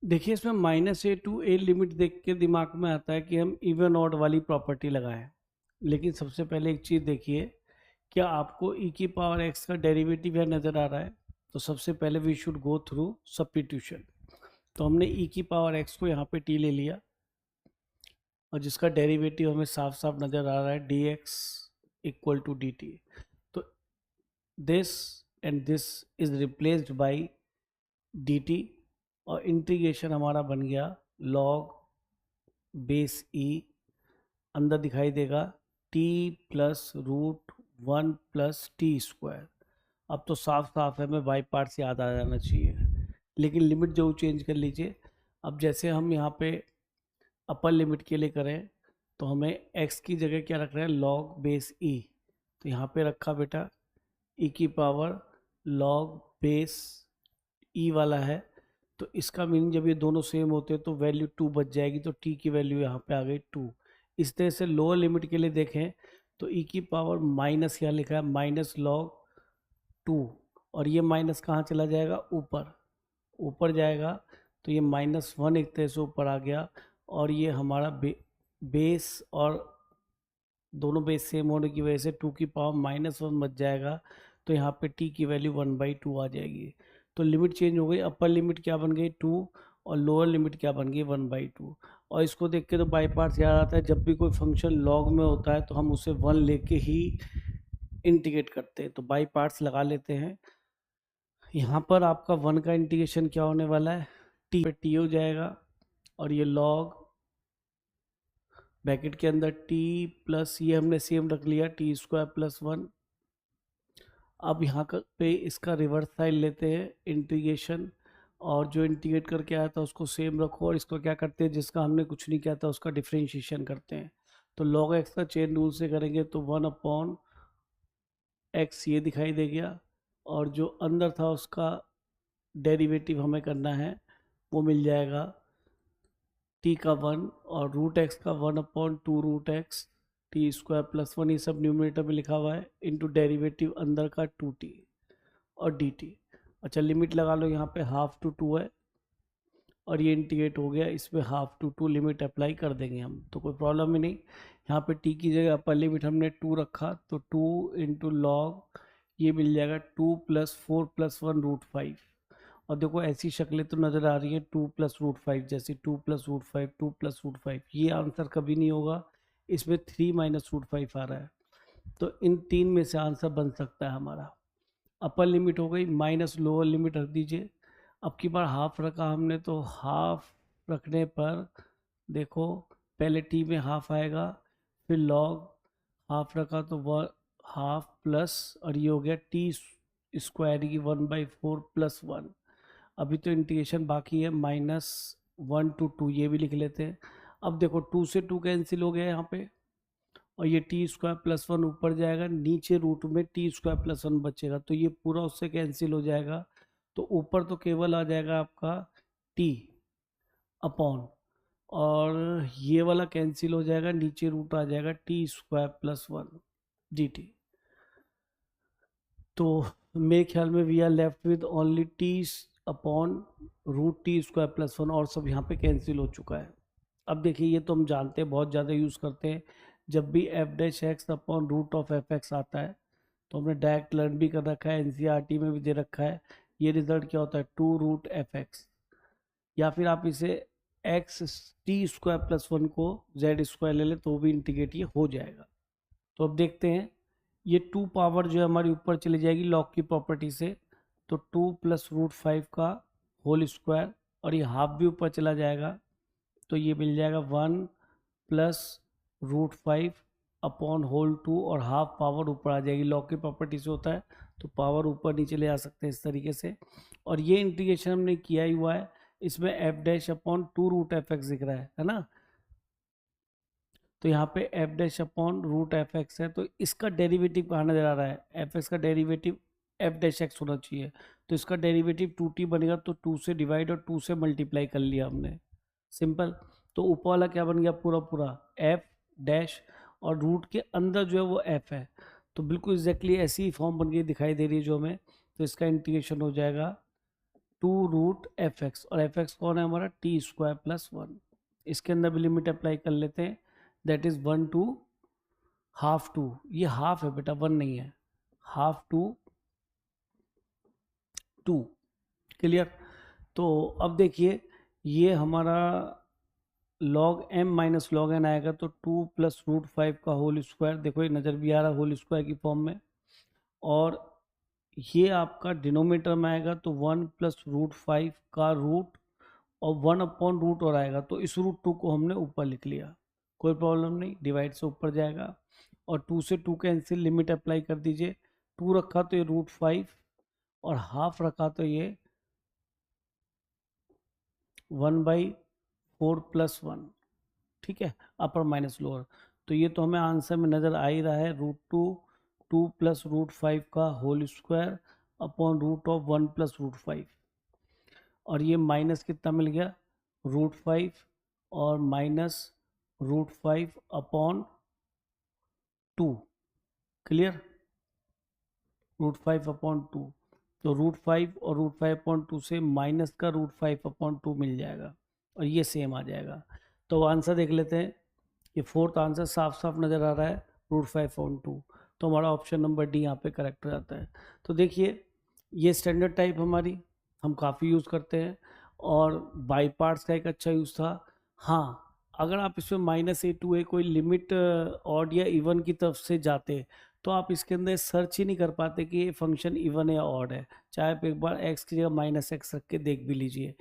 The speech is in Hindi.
देखिए इसमें -a to a लिमिट देख के दिमाग में आता है कि हम इवन ऑड वाली प्रॉपर्टी लगाएं। लेकिन सबसे पहले एक चीज़ देखिए, क्या आपको e की पावर x का डेरिवेटिव यहाँ नज़र आ रहा है? तो सबसे पहले we should go through substitution. तो हमने e की पावर x को यहाँ पे t ले लिया और जिसका डेरिवेटिव हमें साफ साफ नज़र आ रहा है dx इक्वल टू dt। तो this and this is replaced by dt और इंटीग्रेशन हमारा बन गया log बेस ई, अंदर दिखाई देगा t plus root 1 plus t square. अब तो साफ साफ है, हमें बाई पार्ट्स याद आ जाना चाहिए, लेकिन लिमिट जो चेंज कर लीजिए। अब जैसे हम यहाँ पे अपर लिमिट के लिए करें तो हमें x की जगह क्या रख रहे हैं, log बेस ई। तो यहाँ पे रखा बेटा e की पावर log बेस ई वाला है। तो इसका मीनिंग जब ये दोनों सेम होते हैं तो वैल्यू 2 बच जाएगी, तो t की वैल्यू यहाँ पे आ गई 2। इस तरह से लोअर लिमिट के लिए देखें तो e की पावर माइनस यहाँ लिखा है माइनस लॉग 2, और ये माइनस कहाँ चला जाएगा, ऊपर ऊपर जाएगा। तो ये -1 एक तरह से ऊपर आ गया, और ये हमारा बेस और दोनों बेस सेम होने की वजह से 2 की पावर -1 बच जाएगा। तो यहाँ पे t की वैल्यू 1/2 आ जाएगी। तो लिमिट चेंज हो गई, अपर लिमिट क्या बन गई 2 और लोअर लिमिट क्या बन गई 1/2। और इसको देख के तो बाई पार्ट्स याद आता है, जब भी कोई फंक्शन लॉग में होता है तो हम उसे 1 लेके ही इंटीग्रेट करते हैं। तो बाई पार्ट्स लगा लेते हैं। यहाँ पर आपका 1 का इंटीग्रेशन क्या होने वाला है, टी पे टी हो जाएगा, और ये लॉग ब्रैकेट के अंदर t प्लस ये हमने सेम रख लिया टी स्क्वायर प्लस 1। अब यहाँ पे इसका रिवर्स साइड लेते हैं इंटीग्रेशन, और जो इंटीग्रेट करके आया था उसको सेम रखो, और इसको क्या करते हैं, जिसका हमने कुछ नहीं किया था उसका डिफ्रेंशिएशन करते हैं। तो log x का चेन रूल से करेंगे तो 1/x ये दिखाई दे गया, और जो अंदर था उसका डेरिवेटिव हमें करना है, वो मिल जाएगा t का 1 और रूट x का 1/2 root x t square plus 1, ये सब न्यूमरेटर में लिखा हुआ है, इंटू डेरिवेटिव अंदर का 2t और dt। अच्छा लिमिट लगा लो, यहाँ पे हाफ टू 2 है और ये इंटीग्रेट हो गया, इसमें हाफ टू 2 लिमिट अप्लाई कर देंगे हम, तो कोई प्रॉब्लम ही नहीं। यहाँ पे t की जगह अपर लिमिट हमने 2 रखा, तो 2 इंटू लॉग ये मिल जाएगा 2 प्लस 4 प्लस 1 रूट 5। और देखो ऐसी शक्लें तो नज़र आ रही है 2 प्लस रूट 5 जैसी, 2 प्लस रूट 5 2 प्लस रूट 5, ये आंसर कभी नहीं होगा। इसमें 3 माइनस रूट 5 आ रहा है, तो इन तीन में से आंसर बन सकता है हमारा। अपर लिमिट हो गई, माइनस लोअर लिमिट रख दीजिए। अब की बार हाफ रखा हमने, तो हाफ रखने पर देखो पहले टी में हाफ आएगा, फिर लॉग हाफ रखा तो वह हाफ प्लस, और ये हो गया टी स्क्वायर की 1/4 प्लस 1। अभी तो इंटीग्रेशन बाकी है, -1 to 2 ये भी लिख लेते हैं। अब देखो 2 से 2 कैंसिल हो गया यहाँ पे, और ये टी स्क्वायर प्लस 1 ऊपर जाएगा, नीचे रूट में टी स्क्वायर प्लस 1 बचेगा, तो ये पूरा उससे कैंसिल हो जाएगा। तो ऊपर तो केवल आ जाएगा आपका टी अपॉन, और ये वाला कैंसिल हो जाएगा, नीचे रूट आ जाएगा t square plus 1 g t. तो मेरे ख्याल में we are left with only t upon root t square plus 1, और सब यहाँ पे कैंसिल हो चुका है। अब देखिए ये तो हम जानते हैं, बहुत ज़्यादा यूज़ करते हैं, जब भी f dash x upon root of f x आता है तो हमने डायरेक्ट लर्न भी कर रखा है, एनसीईआरटी में भी दे रखा है। ये रिजल्ट क्या होता है, 2 रूट एफ एक्स, या फिर आप इसे एक्स टी स्क्वायर प्लस 1 को जेड स्क्वायर ले ले तो भी इंटीग्रेट ये हो जाएगा। तो अब देखते हैं, ये 2 पावर जो है हमारी ऊपर चली जाएगी लॉग की प्रॉपर्टी से, तो 2 प्लस रूट 5 का होल स्क्वायर, और ये हाफ भी ऊपर चला जाएगा, तो ये मिल जाएगा 1 प्लस रूट 5 अपॉन होल 2, और हाफ पावर ऊपर आ जाएगी, लॉग की प्रॉपर्टी से होता है तो पावर ऊपर नीचे ले आ सकते हैं इस तरीके से। और ये इंटीग्रेशन हमने किया ही हुआ है, इसमें f dash upon 2 root f x दिख रहा है ना। तो यहाँ पे f dash upon root f x है, तो इसका डेरिवेटिव कहाँ नजर आ रहा है, एफ एक्स का डेरिवेटिव एफ डैश एक्स होना चाहिए, तो इसका डेरिवेटिव 2t बनेगा, तो 2 से डिवाइड और 2 से मल्टीप्लाई कर लिया हमने, सिंपल। तो ऊपर वाला क्या बन गया, पूरा पूरा एफ डैश, और रूट के अंदर जो है वो एफ है, तो बिल्कुल एग्जैक्टली ऐसी ही फॉर्म बन गई दिखाई दे रही है जो हमें। तो इसका इंटीग्रेशन हो जाएगा 2√fx, और fx कौन है हमारा, t²+1। इसके अंदर भी लिमिट अप्लाई कर लेते हैं, दैट इज 1 to हाफ 2, ये हाफ है बेटा, 1 नहीं है, हाफ टू 2। क्लियर। तो अब देखिए ये हमारा log m minus log n आएगा, तो 2 + √5 का होल स्क्वायर, देखो ये नज़र भी आ रहा है होल स्क्वायर की फॉर्म में, और ये आपका डिनोमिनेटर में आएगा तो 1 + √5 का रूट, और 1/√, और आएगा तो इस √2 को हमने ऊपर लिख लिया, कोई प्रॉब्लम नहीं, डिवाइड से ऊपर जाएगा, और 2 से 2 कैंसिल, लिमिट अप्लाई कर दीजिए, 2 रखा तो ये √5, और हाफ रखा तो ये 1/4 + 1, ठीक है, अपर माइनस लोअर। तो ये तो हमें आंसर में नज़र आ ही रहा है, √2 2 + √5 का होल स्क्वायर अपॉन √1 + √5, और ये माइनस कितना मिल गया, √5 और माइनस √5 अपॉन 2। क्लियर, √5/2, तो √5 और √5/2 से माइनस का √5/2 मिल जाएगा, और ये सेम आ जाएगा। तो आंसर देख लेते हैं, ये फोर्थ आंसर साफ साफ नज़र आ रहा है, √5/2, तो हमारा ऑप्शन नंबर डी यहाँ पे करेक्ट हो जाता है। तो देखिए ये स्टैंडर्ड टाइप हमारी हम काफ़ी यूज़ करते हैं, और बाई पार्ट्स का एक अच्छा यूज़ था। हाँ, अगर आप इसमें -a to a कोई लिमिट ऑड या इवन की तरफ से जाते, तो आप इसके अंदर सर्च ही नहीं कर पाते कि ये फंक्शन इवन है या ऑड है, चाहे आप एक बार x की जगह -x रख के देख भी लीजिए।